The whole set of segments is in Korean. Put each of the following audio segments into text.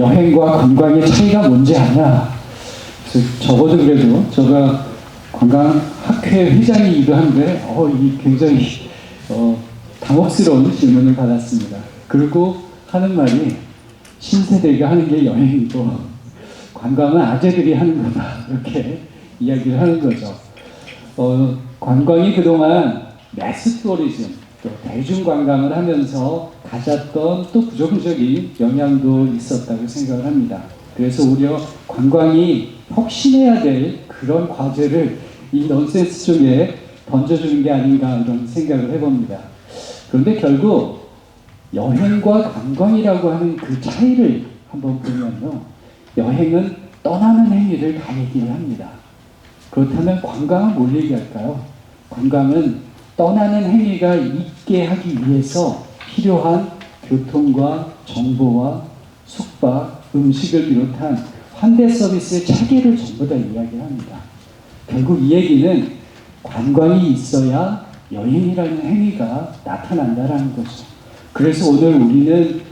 여행과 관광의 차이가 뭔지 아냐? 그래서 적어도 그래도 제가 관광학회 회장이기도 한데 이 굉장히 당혹스러운 질문을 받았습니다. 그리고 하는 말이 신세대가 하는 게 여행이고 관광은 아재들이 하는 거다 이렇게 이야기를 하는 거죠. 관광이 그동안 매스 투어리즘 또 대중관광을 하면서 가졌던 또 부정적인 영향도 있었다고 생각을 합니다. 그래서 오히려 관광이 혁신해야 될 그런 과제를 이 넌센스 쪽에 던져주는 게 아닌가 이런 생각을 해봅니다. 그런데 결국 여행과 관광이라고 하는 그 차이를 한번 보면요. 여행은 떠나는 행위를 다 얘기를 합니다. 그렇다면 관광은 뭘 얘기할까요? 관광은 떠나는 행위가 있게 하기 위해서 필요한 교통과 정보와 숙박, 음식을 비롯한 환대 서비스의 체계를 전부 다 이야기를 합니다. 결국 이 얘기는 관광이 있어야 여행이라는 행위가 나타난다는 거죠. 그래서 오늘 우리는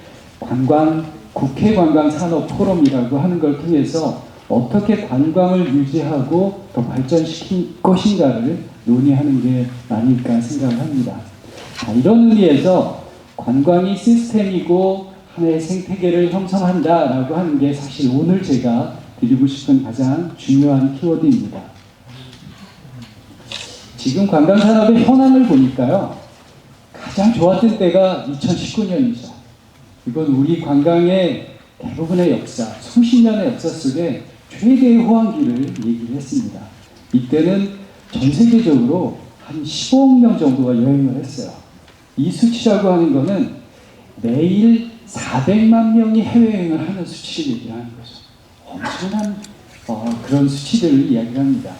국회 관광 산업 포럼이라고 하는 걸 통해서 어떻게 관광을 유지하고 더 발전시킬 것인가를 논의하는 게 아닐까 생각을 합니다. 이런 의미에서 관광이 시스템이고 하나의 생태계를 형성한다라고 하는 게 사실 오늘 제가 드리고 싶은 가장 중요한 키워드입니다. 지금 관광산업의 현황을 보니까요. 가장 좋았던 때가 2019년이죠. 이건 우리 관광의 대부분의 역사, 수십 년의 역사 속에 최대의 호황기를 얘기를 했습니다. 이때는 전 세계적으로 한 15억 명 정도가 여행을 했어요. 이 수치라고 하는 거는 매일 400만 명이 해외여행을 하는 수치를 얘기하는 거죠. 엄청난 그런 수치들을 이야기합니다.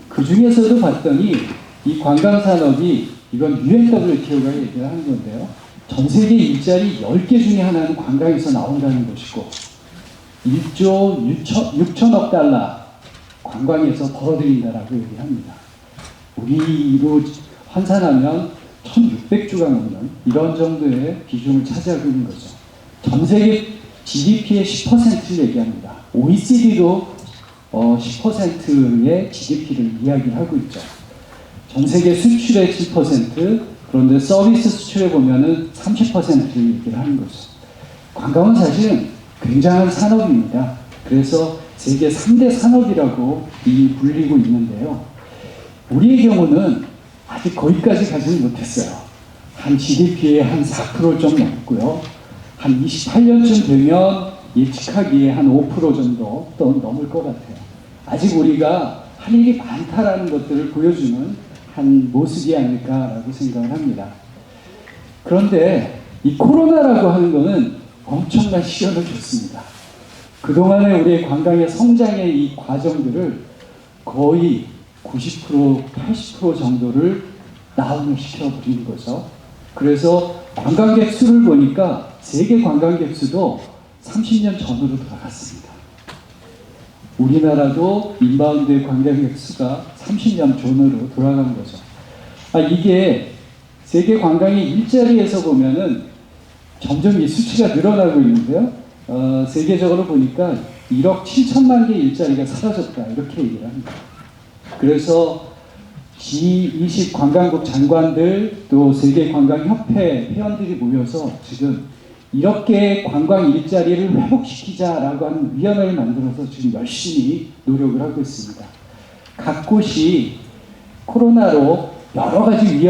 그 중에서도 봤더니 이 관광산업이 이건 UNWTO가 얘기를 하는 건데요. 전 세계 일자리 10개 중에 하나는 관광에서 나온다는 것이고 1조 6천억 달러 관광에서 벌어들인다라고 얘기합니다. 우리로 환산하면 1600조가 넘는 이런 정도의 비중을 차지하고 있는 거죠. 전 세계 GDP의 10%를 얘기합니다. OECD도 10%의 GDP를 이야기를 하고 있죠. 전 세계 수출의 7%, 그런데 서비스 수출에 보면은 30%를 얘기를 하는 거죠. 관광은 사실은 굉장한 산업입니다. 그래서 세계 3대 산업이라고 불리고 있는데요. 우리의 경우는 아직 거기까지 가지는 못했어요. 한 GDP의 한 4% 좀 넘고요. 한 28년쯤 되면 예측하기에 한 5% 정도 또 넘을 것 같아요. 아직 우리가 할 일이 많다라는 것들을 보여주는 한 모습이 아닐까라고 생각을 합니다. 그런데 이 코로나라고 하는 거는 엄청난 시련을 줬습니다. 그동안의 우리의 관광의 성장의 이 과정들을 거의 90%, 80% 정도를 다운을 시켜버리는 거죠. 그래서 관광객 수를 보니까 세계 관광객 수도 30년 전으로 돌아갔습니다. 우리나라도 인바운드의 관광객 수가 30년 전으로 돌아간 거죠. 이게 세계 관광의 일자리에서 보면은 점점 이 수치가 늘어나고 있는데요. 세계적으로 보니까 1억 7천만 개의 일자리가 사라졌다 이렇게 얘기를 합니다. 그래서 G20 관광국 장관들 또 세계관광협회 회원들이 모여서 지금 이렇게 관광 일자리를 회복시키자라고 하는 위원회를 만들어서 지금 열심히 노력을 하고 있습니다. 각 곳이 코로나로 여러 가지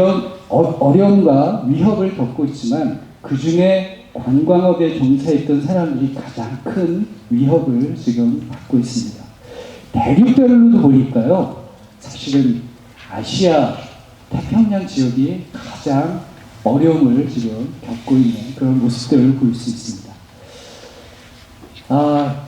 어려움과 위협을 겪고 있지만 그 중에 관광업에 종사했던 사람들이 가장 큰 위협을 지금 받고 있습니다. 대륙별로도 보니까요. 사실은 아시아 태평양 지역이 가장 어려움을 지금 겪고 있는 그런 모습들을 볼 수 있습니다.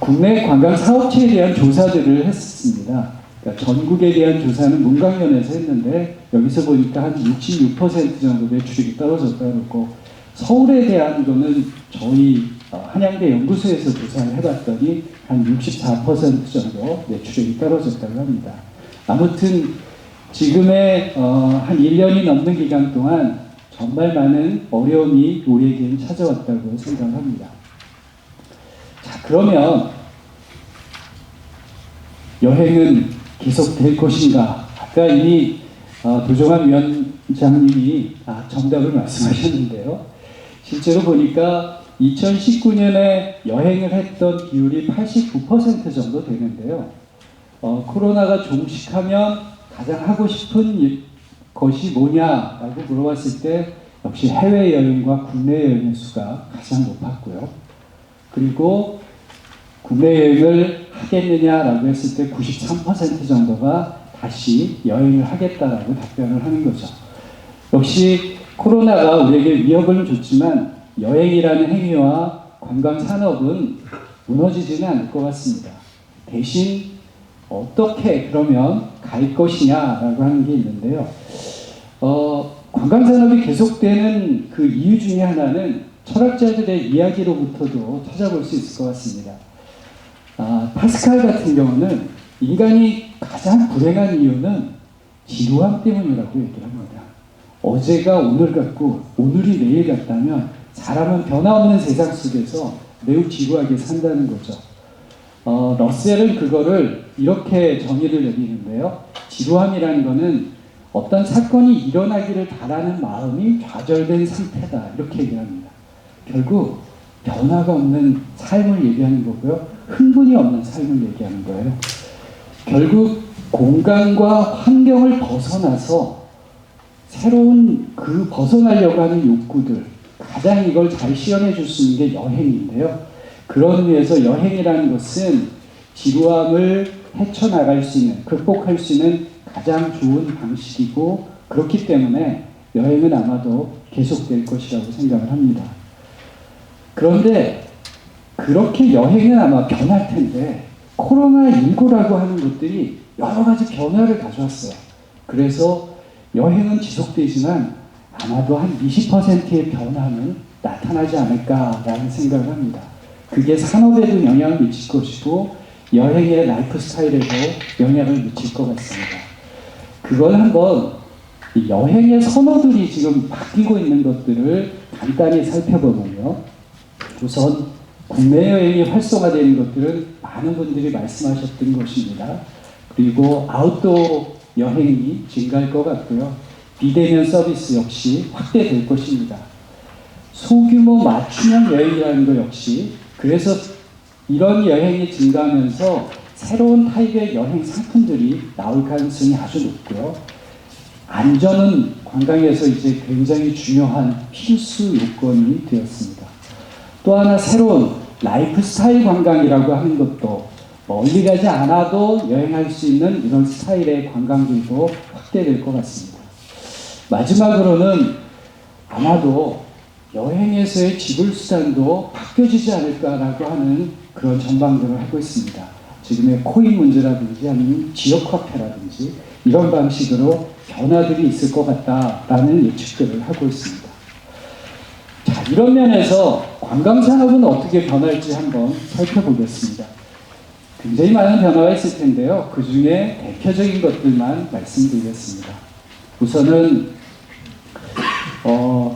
국내 관광 사업체에 대한 조사들을 했습니다. 그러니까 전국에 대한 조사는 문광연에서 했는데 여기서 보니까 한 66% 정도 매출액이 떨어졌다고 그러고 서울에 대한 거는 저희 한양대 연구소에서 조사를 해봤더니 한 64% 정도 매출액이 떨어졌다고 합니다. 아무튼 지금의 한 1년이 넘는 기간 동안 정말 많은 어려움이 우리에게는 찾아왔다고 생각합니다. 자, 그러면 여행은 계속될 것인가? 아까 이미 도종환 위원장님이 정답을 말씀하셨는데요. 실제로 보니까 2019년에 여행을 했던 비율이 89% 정도 되는데요. 코로나가 종식하면 가장 하고 싶은 것이 뭐냐라고 물어봤을 때 역시 해외여행과 국내 여행의 수가 가장 높았고요. 그리고 국내 여행을 하겠느냐라고 했을 때 93% 정도가 다시 여행을 하겠다라고 답변을 하는 거죠. 역시 코로나가 우리에게 위협을 줬지만 여행이라는 행위와 관광 산업은 무너지지는 않을 것 같습니다. 대신 어떻게 그러면 갈 것이냐라고 하는 게 있는데요. 관광 산업이 계속되는 그 이유 중에 하나는 철학자들의 이야기로부터도 찾아볼 수 있을 것 같습니다. 파스칼 같은 경우는 인간이 가장 불행한 이유는 지루함 때문이라고 얘기를 합니다. 어제가 오늘 같고 오늘이 내일 같다면 사람은 변화없는 세상 속에서 매우 지루하게 산다는 거죠. 러셀은 그거를 이렇게 정의를 내리는데요. 지루함이라는 거는 어떤 사건이 일어나기를 바라는 마음이 좌절된 상태다. 이렇게 얘기합니다. 결국 변화가 없는 삶을 얘기하는 거고요. 흥분이 없는 삶을 얘기하는 거예요. 결국 공간과 환경을 벗어나서 새로운 그 벗어나려고 하는 욕구들, 가장 이걸 잘 시연해 줄 수 있는 게 여행인데요. 그런 의미에서 여행이라는 것은 지루함을 헤쳐나갈 수 있는, 극복할 수 있는 가장 좋은 방식이고, 그렇기 때문에 여행은 아마도 계속될 것이라고 생각을 합니다. 그런데 그렇게 여행은 아마 변할 텐데 코로나19라고 하는 것들이 여러 가지 변화를 가져왔어요. 그래서 여행은 지속되지만 아마도 한 20%의 변화는 나타나지 않을까라는 생각을 합니다. 그게 산업에도 영향을 미칠 것이고 여행의 라이프 스타일에도 영향을 미칠 것 같습니다. 그걸 한번 여행의 선호들이 지금 바뀌고 있는 것들을 간단히 살펴보면요. 우선 국내 여행이 활성화되는 것들은 많은 분들이 말씀하셨던 것입니다. 그리고 아웃도어 여행이 증가할 것 같고요. 비대면 서비스 역시 확대될 것입니다. 소규모 맞춤형 여행이라는 것 역시, 그래서 이런 여행이 증가하면서 새로운 타입의 여행 상품들이 나올 가능성이 아주 높고요. 안전은 관광에서 이제 굉장히 중요한 필수 요건이 되었습니다. 또 하나 새로운 라이프 스타일 관광이라고 하는 것도 멀리 가지 않아도 여행할 수 있는 이런 스타일의 관광들도 확대될 것 같습니다. 마지막으로는 아마도 여행에서의 지불수단도 바뀌어지지 않을까라고 하는 그런 전망들을 하고 있습니다. 지금의 코인 문제라든지 아니면 지역화폐라든지 이런 방식으로 변화들이 있을 것 같다라는 예측들을 하고 있습니다. 자, 이런 면에서 관광산업은 어떻게 변할지 한번 살펴보겠습니다. 굉장히 많은 변화가 있을 텐데요. 그 중에 대표적인 것들만 말씀드리겠습니다. 우선은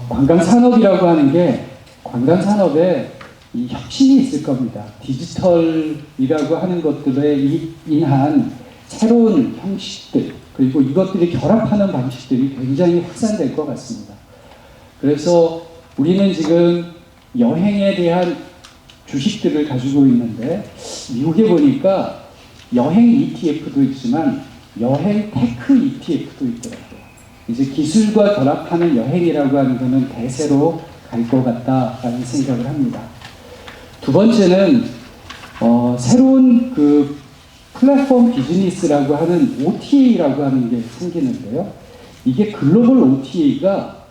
관광산업이라고 하는 게 관광산업에 이 혁신이 있을 겁니다. 디지털이라고 하는 것들에 인한 새로운 형식들, 그리고 이것들이 결합하는 방식들이 굉장히 확산될 것 같습니다. 그래서 우리는 지금 여행에 대한 주식들을 가지고 있는데 미국에 보니까 여행 ETF도 있지만 여행 테크 ETF도 있더라고요. 이제 기술과 결합하는 여행이라고 하는 것은 대세로 갈 것 같다라는 생각을 합니다. 두 번째는 새로운 그 플랫폼 비즈니스라고 하는 OTA라고 하는 게 생기는데요. 이게 글로벌 OTA가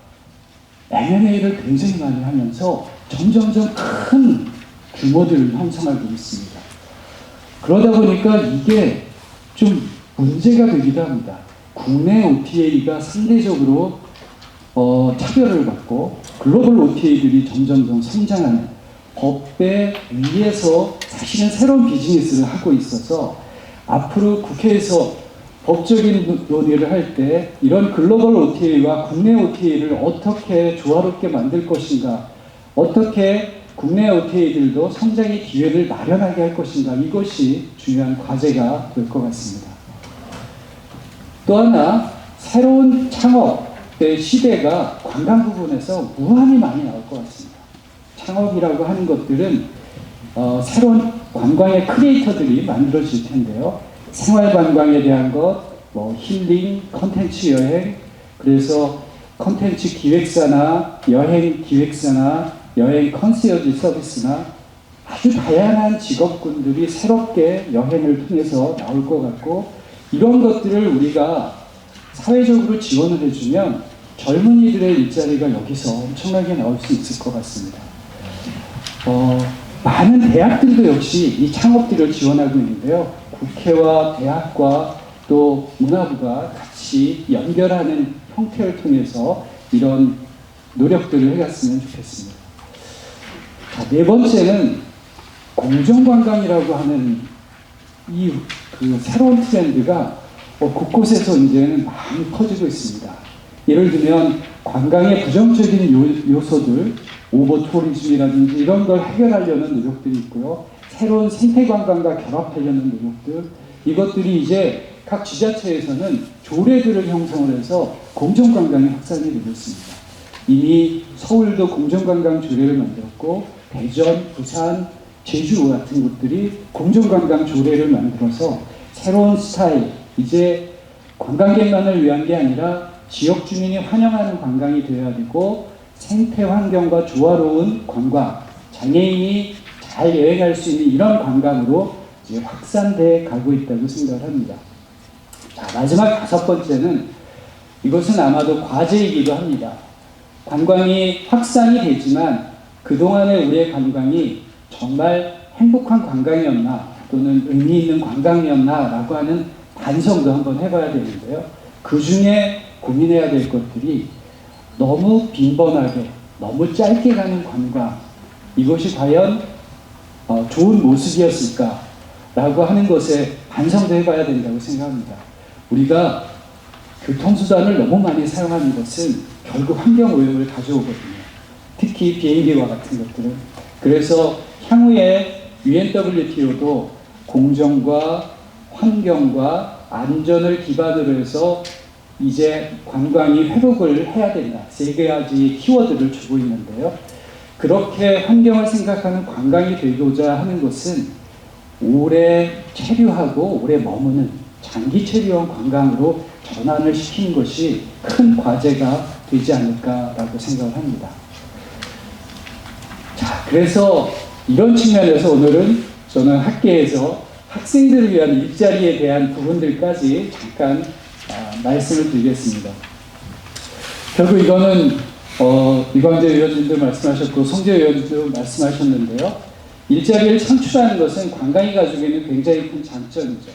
M&A를 굉장히 많이 하면서 점점점 큰 규모들을 형성하고 있습니다. 그러다 보니까 이게 좀 문제가 되기도 합니다. 국내 OTA가 상대적으로 차별을 받고 글로벌 OTA들이 점점점 성장하는 법에 위에서 사실은 새로운 비즈니스를 하고 있어서 앞으로 국회에서 법적인 논의를 할 때 이런 글로벌 OTA와 국내 OTA를 어떻게 조화롭게 만들 것인가, 어떻게 국내 OTA들도 성장의 기회를 마련하게 할 것인가, 이것이 중요한 과제가 될 것 같습니다. 또 하나, 새로운 창업의 시대가 관광 부분에서 무한히 많이 나올 것 같습니다. 창업이라고 하는 것들은 새로운 관광의 크리에이터들이 만들어질 텐데요. 생활관광에 대한 것, 힐링, 컨텐츠 여행, 그래서 컨텐츠 기획사나 여행 기획사나 여행 컨시어지 서비스나 아주 다양한 직업군들이 새롭게 여행을 통해서 나올 것 같고, 이런 것들을 우리가 사회적으로 지원을 해주면 젊은이들의 일자리가 여기서 엄청나게 나올 수 있을 것 같습니다. 많은 대학들도 역시 이 창업들을 지원하고 있는데요. 국회와 대학과 또 문화부가 같이 연결하는 형태를 통해서 이런 노력들을 해갔으면 좋겠습니다. 자, 네 번째는 공정관광이라고 하는 이 새로운 트렌드가 곳곳에서 이제는 많이 퍼지고 있습니다. 예를 들면 관광의 부정적인 요소들, 오버투어리즘이라든지 이런 걸 해결하려는 노력들이 있고요. 새로운 생태관광과 결합하려는 노력들, 이것들이 이제 각 지자체에서는 조례들을 형성을 해서 공정관광이 확산이 되고 있습니다. 이미 서울도 공정관광 조례를 만들었고, 대전, 부산, 제주 같은 곳들이 공정관광 조례를 만들어서 새로운 스타일, 이제 관광객만을 위한 게 아니라 지역 주민이 환영하는 관광이 되어야 되고, 생태 환경과 조화로운 관광, 장애인이 잘 여행할 수 있는 이런 관광으로 이제 확산돼 가고 있다고 생각을 합니다. 자, 마지막 다섯 번째는, 이것은 아마도 과제이기도 합니다. 관광이 확산이 되지만 그동안의 우리의 관광이 정말 행복한 관광이었나, 또는 의미 있는 관광이었나 라고 하는 반성도 한번 해봐야 되는데요. 그 중에 고민해야 될 것들이, 너무 빈번하게 너무 짧게 가는 관광, 이것이 과연 좋은 모습이었을까 라고 하는 것에 반성도 해봐야 된다고 생각합니다. 우리가 교통수단을 너무 많이 사용하는 것은 결국 환경오염을 가져오거든요. 특히 비행기와 같은 것들은. 그래서 향후에 UNWTO도 공정과 환경과 안전을 기반으로 해서 이제 관광이 회복을 해야 된다, 세 가지 키워드를 주고 있는데요. 그렇게 환경을 생각하는 관광이 되고자 하는 것은 오래 체류하고 오래 머무는 장기 체류형 관광으로 전환을 시키는 것이 큰 과제가 되지 않을까라고 생각을 합니다. 자, 그래서 이런 측면에서 오늘은 저는 학계에서 학생들을 위한 일자리에 대한 부분들까지 잠깐 말씀을 드리겠습니다. 결국 이거는 이광재 의원님도 말씀하셨고 성재 의원님도 말씀하셨는데요. 일자리를 창출하는 것은 관광이 가지고 있는 굉장히 큰 장점이죠.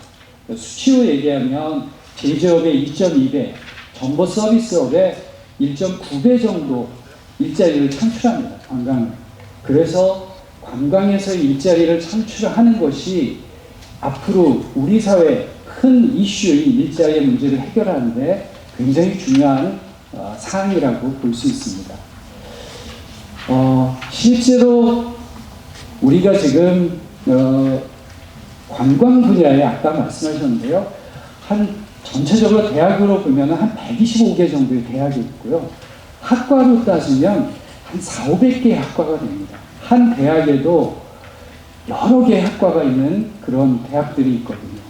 수치로 얘기하면 제조업의 2.2배, 정보 서비스업의 1.9배 정도 일자리를 창출합니다. 관광은. 그래서 관광에서 일자리를 창출하는 것이 앞으로 우리 사회 큰 이슈인 일자리의 문제를 해결하는데 굉장히 중요한 사항이라고 볼 수 있습니다. 실제로 우리가 지금 관광 분야에 아까 말씀하셨는데요. 전체적으로 대학으로 보면 한 125개 정도의 대학이 있고요. 학과로 따지면 한 400~500개의 학과가 됩니다. 한 대학에도 여러 개의 학과가 있는 그런 대학들이 있거든요.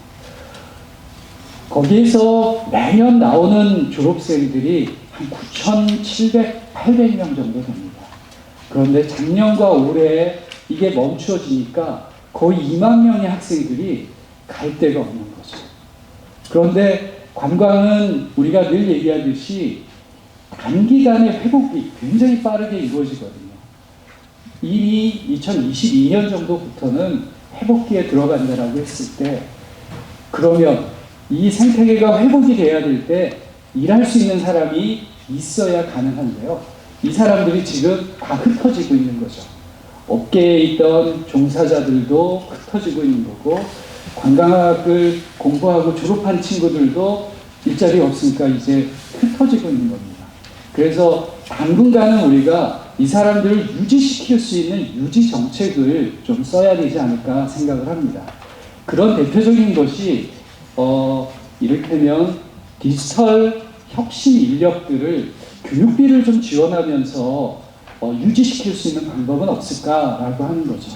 거기에서 매년 나오는 졸업생들이 한 9,700, 800명 정도 됩니다. 그런데 작년과 올해 이게 멈추어지니까 거의 2만 명의 학생들이 갈 데가 없는 거죠. 그런데 관광은 우리가 늘 얘기하듯이 단기간에 회복이 굉장히 빠르게 이루어지거든요. 이미 2022년 정도부터는 회복기에 들어간다라고 했을 때, 그러면 이 생태계가 회복이 돼야 될 때 일할 수 있는 사람이 있어야 가능한데요. 이 사람들이 지금 다 흩어지고 있는 거죠. 업계에 있던 종사자들도 흩어지고 있는 거고, 관광학을 공부하고 졸업한 친구들도 일자리 없으니까 이제 흩어지고 있는 겁니다. 그래서 당분간은 우리가 이 사람들을 유지시킬 수 있는 유지 정책을 좀 써야 되지 않을까 생각을 합니다. 그런 대표적인 것이 이를테면 디지털 혁신 인력들을 교육비를 좀 지원하면서 유지시킬 수 있는 방법은 없을까라고 하는 거죠.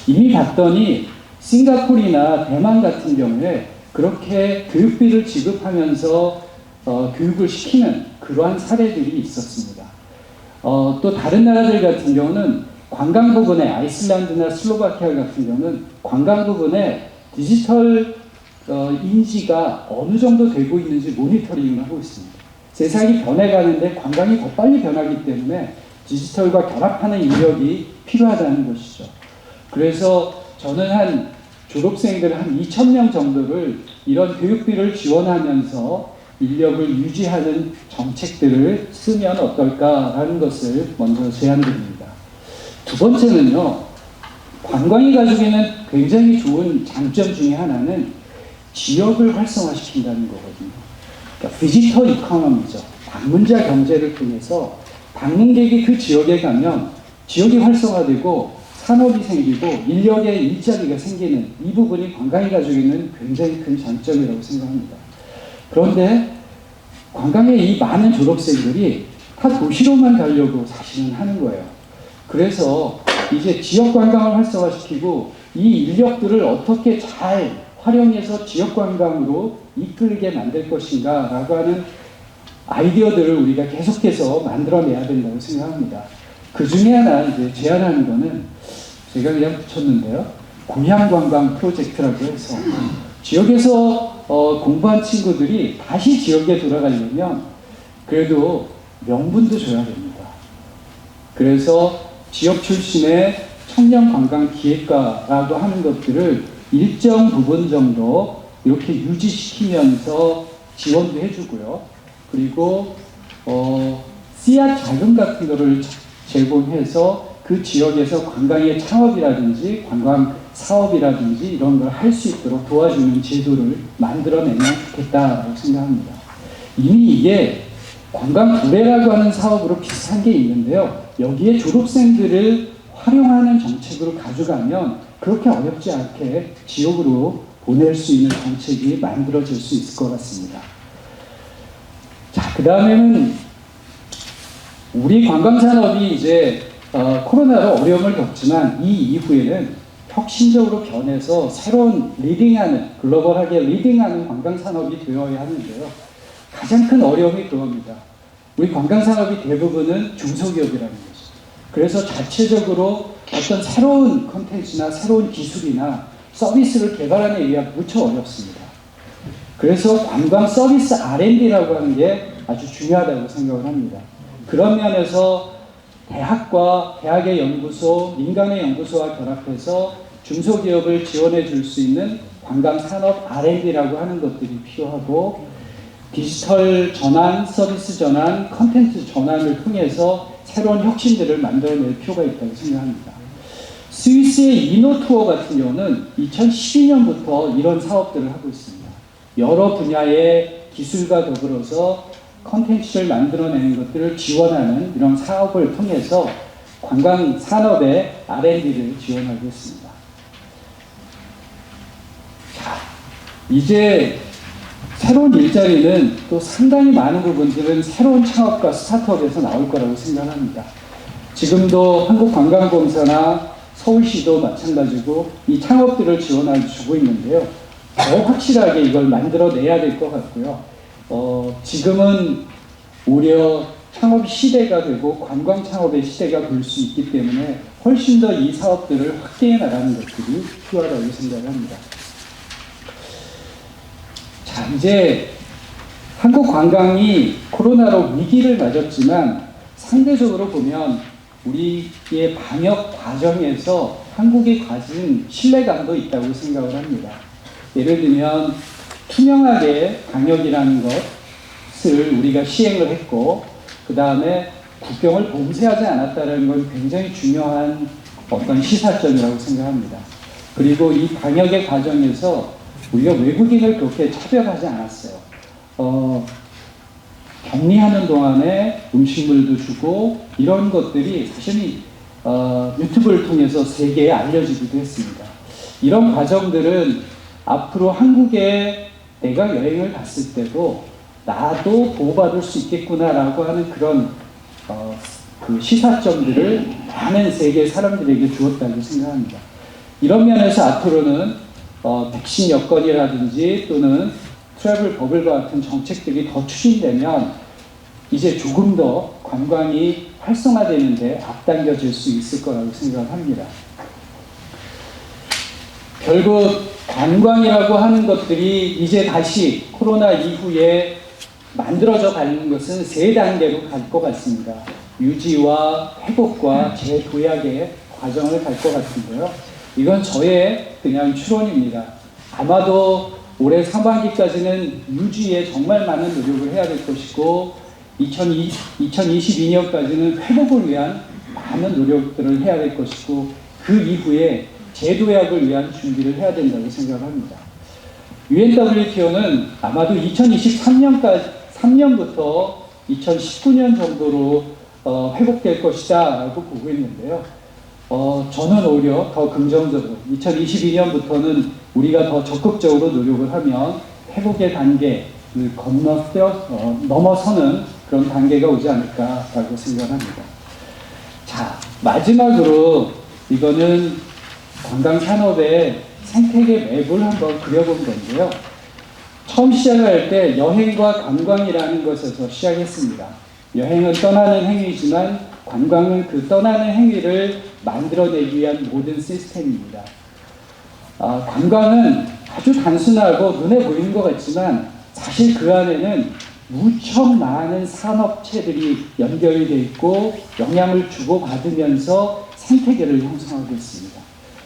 이미 봤더니 싱가포르나 대만 같은 경우에 그렇게 교육비를 지급하면서 교육을 시키는 그러한 사례들이 있었습니다. 또 다른 나라들 같은 경우는 관광 부분에 아이슬란드나 슬로바키아 같은 경우는 관광 부분에 디지털 인지가 어느 정도 되고 있는지 모니터링을 하고 있습니다. 세상이 변해가는데 관광이 더 빨리 변하기 때문에 디지털과 결합하는 인력이 필요하다는 것이죠. 그래서 저는 한 졸업생들 한 2,000명 정도를 이런 교육비를 지원하면서 인력을 유지하는 정책들을 쓰면 어떨까라는 것을 먼저 제안드립니다. 두 번째는요, 관광이 가지고 있는 굉장히 좋은 장점 중에 하나는 지역을 활성화시킨다는 거거든요. 그러니까 비지터 이코노미죠. 방문자 경제를 통해서 방문객이 그 지역에 가면 지역이 활성화되고 산업이 생기고 인력의 일자리가 생기는 이 부분이 관광이 가지고 있는 굉장히 큰 장점이라고 생각합니다. 그런데 관광의 이 많은 졸업생들이 다 도시로만 가려고 사실은 하는 거예요. 그래서 이제 지역 관광을 활성화시키고 이 인력들을 어떻게 잘 활용해서 지역 관광으로 이끌게 만들 것인가 라고 하는 아이디어들을 우리가 계속해서 만들어내야 된다고 생각합니다. 그 중에 하나 이제 제안하는 거는 제가 그냥 붙였는데요. 고향관광 프로젝트라고 해서 지역에서 공부한 친구들이 다시 지역에 돌아가려면 그래도 명분도 줘야 됩니다. 그래서 지역 출신의 청년관광기획가라고 하는 것들을 일정 부분 정도 이렇게 유지시키면서 지원도 해주고요. 그리고 씨앗 자금 같은 거를 제공해서 그 지역에서 관광의 창업이라든지 관광 사업이라든지 이런 걸 할 수 있도록 도와주는 제도를 만들어내면 좋겠다라고 생각합니다. 이미 이게 관광부래라고 하는 사업으로 비슷한 게 있는데요. 여기에 졸업생들을 활용하는 정책으로 가져가면 그렇게 어렵지 않게 지역으로 보낼 수 있는 정책이 만들어질 수 있을 것 같습니다. 자, 그 다음에는 우리 관광산업이 이제 코로나로 어려움을 겪지만 이 이후에는 혁신적으로 변해서 새로운 리딩하는, 글로벌하게 리딩하는 관광산업이 되어야 하는데요. 가장 큰 어려움이 그겁니다. 우리 관광산업이 대부분은 중소기업이라는 거죠. 그래서 자체적으로 어떤 새로운 콘텐츠나 새로운 기술이나 서비스를 개발하기가 무척 어렵습니다. 그래서 관광 서비스 R&D라고 하는 게 아주 중요하다고 생각을 합니다. 그런 면에서 대학과 대학의 연구소, 민간의 연구소와 결합해서 중소기업을 지원해 줄 수 있는 관광산업 R&D라고 하는 것들이 필요하고 디지털 전환, 서비스 전환, 컨텐츠 전환을 통해서 새로운 혁신들을 만들어낼 필요가 있다고 생각합니다. 스위스의 이노투어 같은 경우는 2012년부터 이런 사업들을 하고 있습니다. 여러 분야의 기술과 더불어서 컨텐츠를 만들어내는 것들을 지원하는 이런 사업을 통해서 관광 산업의 R&D를 지원하고 있습니다. 자, 이제 새로운 일자리는 또 상당히 많은 부분들은 새로운 창업과 스타트업에서 나올 거라고 생각합니다. 지금도 한국관광공사나 서울시도 마찬가지고 이 창업들을 지원해 주고 있는데요. 더 확실하게 이걸 만들어내야 될 것 같고요. 지금은 오히려 창업 시대가 되고 관광 창업의 시대가 될 수 있기 때문에 훨씬 더 이 사업들을 확대해 나가는 것들이 필요하다고 생각합니다. 자, 이제 한국 관광이 코로나로 위기를 맞았지만 상대적으로 보면 우리의 방역 과정에서 한국이 가진 신뢰감도 있다고 생각을 합니다. 예를 들면 투명하게 방역이라는 것을 우리가 시행을 했고 그 다음에 국경을 봉쇄하지 않았다는 건 굉장히 중요한 어떤 시사점이라고 생각합니다. 그리고 이 방역의 과정에서 우리가 외국인을 그렇게 차별하지 않았어요. 격리하는 동안에 음식물도 주고 이런 것들이 사실은 유튜브를 통해서 세계에 알려지기도 했습니다. 이런 과정들은 앞으로 한국에 내가 여행을 갔을 때도 나도 보호받을 수 있겠구나라고 하는 그런 그 시사점들을 많은 세계 사람들에게 주었다고 생각합니다. 이런 면에서 앞으로는 백신 여건이라든지 또는 트래블 버블과 같은 정책들이 더 추진되면 이제 조금 더 관광이 활성화되는데 앞당겨질 수 있을 거라고 생각합니다. 결국 관광이라고 하는 것들이 이제 다시 코로나 이후에 만들어져 가는 것은 세 단계로 갈 것 같습니다. 유지와 회복과 재도약의 과정을 갈 것 같은데요. 이건 저의 그냥 추론입니다. 아마도 올해 상반기까지는 유지에 정말 많은 노력을 해야 될 것이고 2022년까지는 회복을 위한 많은 노력들을 해야 될 것이고 그 이후에 재도약을 위한 준비를 해야 된다고 생각합니다. UNWTO는 아마도 2023년부터 2019년 정도로 회복될 것이다 라고 보고 있는데요. 저는 오히려 더 긍정적으로 2022년부터는 우리가 더 적극적으로 노력을 하면 회복의 단계를 넘어서는 그런 단계가 오지 않을까라고 생각합니다. 자, 마지막으로 이거는 관광산업의 생태계 맵을 한번 그려본 건데요. 처음 시작할 때 여행과 관광이라는 것에서 시작했습니다. 여행은 떠나는 행위지만 관광은 그 떠나는 행위를 만들어내기 위한 모든 시스템입니다. 관광은 아주 단순하고 눈에 보이는 것 같지만 사실 그 안에는 무척 많은 산업체들이 연결이 되어 있고 영향을 주고받으면서 생태계를 형성하고 있습니다.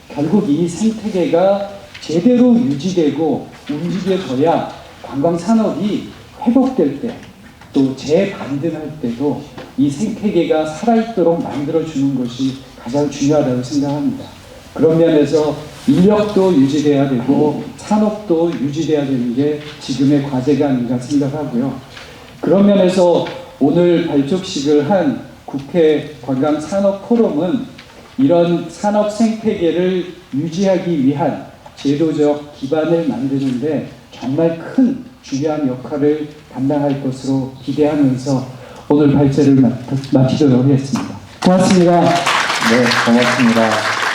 결국 이 생태계가 제대로 유지되고 움직여져야 관광산업이 회복될 때 또 재반등할 때도 이 생태계가 살아있도록 만들어주는 것이 가장 중요하다고 생각합니다. 그런 면에서 인력도 유지돼야 되고 산업도 유지돼야 되는 게 지금의 과제가 아닌가 생각하고요. 그런 면에서 오늘 발족식을 한 국회 관광산업포럼은 이런 산업 생태계를 유지하기 위한 제도적 기반을 만드는데 정말 큰 중요한 역할을 담당할 것으로 기대하면서 오늘 발제를 마치도록 하겠습니다. 고맙습니다. 네, 고맙습니다.